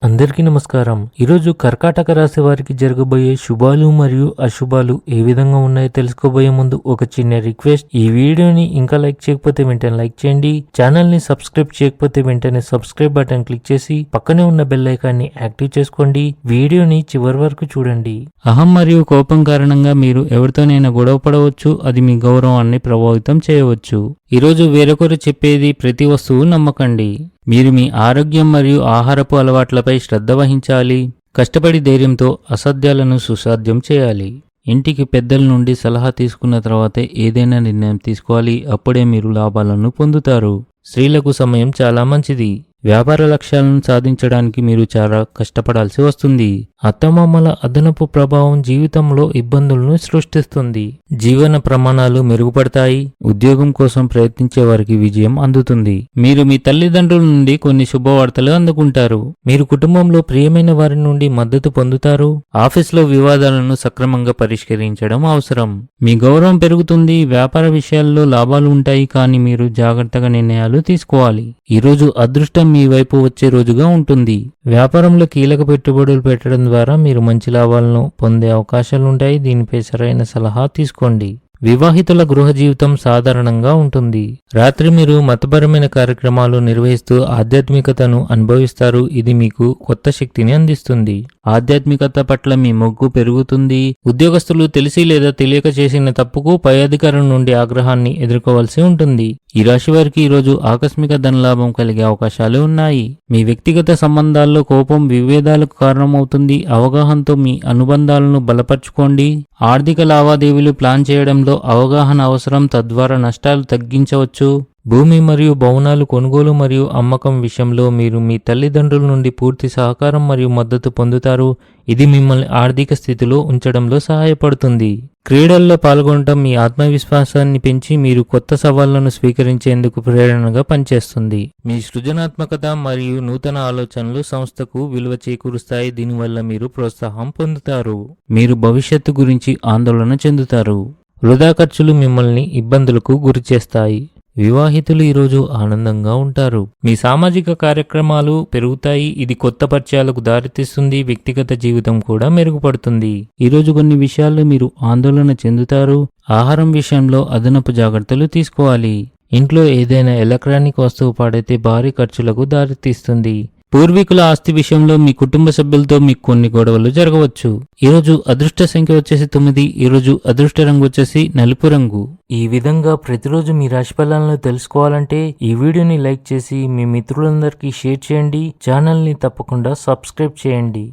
అందరికీ నమస్కారం. ఈరోజు కర్కాటక రాశి వారికి జరగబోయే శుభాలు మరియు అశుభాలు ఏ విధంగా ఉన్నాయో తెలుసుకోబోయే ముందు ఒక చిన్న రిక్వెస్ట్. ఈ వీడియోని ఇంకా లైక్ చేయకపోతే వెంటనే లైక్ చేయండి. ఛానల్ ని సబ్స్క్రైబ్ చేయకపోతే వెంటనే సబ్స్క్రైబ్ బటన్ క్లిక్ చేసి పక్కనే ఉన్న బెల్ ఐకాన్ని యాక్టివ్ చేసుకోండి. వీడియోని చివరి వరకు చూడండి. అహం మరియు కోపం కారణంగా మీరు ఎవరితోనైనా గొడవ పడవచ్చు. అది మీ గౌరవాన్ని ప్రభావితం చేయవచ్చు. ఈరోజు వేరొకరు చెప్పేది ప్రతి వస్తువు నమ్మకండి. మీరు మీ ఆరోగ్యం మరియు ఆహారపు అలవాట్లపై శ్రద్ధ వహించాలి. కష్టపడి ధైర్యంతో అసాధ్యాలను సుసాధ్యం చేయాలి. ఇంటికి పెద్దల నుండి సలహా తీసుకున్న తర్వాతే ఏదైనా నిర్ణయం తీసుకోవాలి. అప్పుడే మీరు లాభాలను పొందుతారు. స్త్రీలకు సమయం చాలా మంచిది. వ్యాపార లక్ష్యాలను సాధించడానికి మీరు చాలా కష్టపడాల్సి వస్తుంది. అత్తమామల అదనపు ప్రభావం జీవితంలో ఇబ్బందులను సృష్టిస్తుంది. జీవన ప్రమాణాలు మెరుగుపడతాయి. ఉద్యోగం కోసం ప్రయత్నించే వారికి విజయం అందుతుంది. మీరు మీ తల్లిదండ్రుల నుండి కొన్ని శుభవార్తలు అందుకుంటారు. మీరు కుటుంబంలో ప్రియమైన వారి నుండి మద్దతు పొందుతారు. ఆఫీసులో వివాదాలను సక్రమంగా పరిష్కరించడం అవసరం. మీ గౌరవం పెరుగుతుంది. వ్యాపార విషయాల్లో లాభాలు ఉంటాయి, కానీ మీరు జాగ్రత్తగా నిర్ణయాలు తీసుకోవాలి. ఈరోజు అదృష్టం మీ వైపు వచ్చే రోజుగా ఉంటుంది. వ్యాపారంలో కీలక పెట్టుబడులు పెట్టడం ద్వారా మీరు మంచి లాభాలను పొందే అవకాశాలుంటాయి. దీనిపై సరైన సలహా తీసుకోండి. వివాహితుల గృహ జీవితం సాధారణంగా ఉంటుంది. రాత్రి మీరు మతపరమైన కార్యక్రమాలు నిర్వహిస్తూ ఆధ్యాత్మికతను అనుభవిస్తారు. ఇది మీకు కొత్త శక్తిని అందిస్తుంది. ఆధ్యాత్మికత పట్ల మీ మొగ్గు పెరుగుతుంది. ఉద్యోగస్తులు తెలిసి లేదా తెలియక చేసిన తప్పుకు పై అధికారుల నుండి ఆగ్రహాన్ని ఎదుర్కోవాల్సి ఉంటుంది. ఈ రాశి వారికి ఈరోజు ఆకస్మిక ధనలాభం కలిగే అవకాశాలు ఉన్నాయి. మీ వ్యక్తిగత సంబంధాల్లో కోపం విభేదాలకు కారణమవుతుంది. అవగాహనతో మీ అనుబంధాలను బలపరుచుకోండి. ఆర్థిక లావాదేవీలు ప్లాన్ చేయడంలో అవగాహన అవసరం. తద్వారా నష్టాలు తగ్గించవచ్చు. భూమి మరియు భవనాలు కొనుగోలు మరియు అమ్మకం విషయంలో మీరు మీ తల్లిదండ్రుల నుండి పూర్తి సహకారం మరియు మద్దతు పొందుతారు. ఇది మిమ్మల్ని ఆర్థిక స్థితిలో ఉంచడంలో సహాయపడుతుంది. క్రీడల్లో పాల్గొనడం మీ ఆత్మవిశ్వాసాన్ని పెంచి మీరు కొత్త సవాళ్లను స్వీకరించేందుకు ప్రేరణగా పనిచేస్తుంది. మీ సృజనాత్మకత మరియు నూతన ఆలోచనలు సంస్థకు విలువ చేకూరుస్తాయి. దీనివల్ల మీరు ప్రోత్సాహం పొందుతారు. మీరు భవిష్యత్తు గురించి ఆందోళన చెందుతారు. వృధా ఖర్చులు మిమ్మల్ని ఇబ్బందులకు గురిచేస్తాయి. వివాహితులు ఈరోజు ఆనందంగా ఉంటారు. మీ సామాజిక కార్యక్రమాలు పెరుగుతాయి. ఇది కొత్త పరిచయాలకు దారితీస్తుంది. వ్యక్తిగత జీవితం కూడా మెరుగుపడుతుంది. ఈరోజు కొన్ని విషయాల్లో మీరు ఆందోళన చెందుతారు. ఆహారం విషయంలో అదనపు జాగ్రత్తలు తీసుకోవాలి. ఇంట్లో ఏదైనా ఎలక్ట్రానిక్ వస్తువు పాడైతే భారీ ఖర్చులకు దారితీస్తుంది. పూర్వీకుల ఆస్తి విషయంలో మీ కుటుంబ సభ్యులతో మీకు కొన్ని గొడవలు జరగవచ్చు. ఈరోజు అదృష్ట సంఖ్య వచ్చేసి 9. ఈరోజు అదృష్ట రంగు వచ్చేసి నలుపు రంగు. ఈ విధంగా ప్రతిరోజు మీ రాశి ఫలాలను తెలుసుకోవాలంటే ఈ వీడియోని లైక్ చేసి మీ మిత్రులందరికీ షేర్ చేయండి. ఛానల్ని తప్పకుండా సబ్స్క్రైబ్ చేయండి.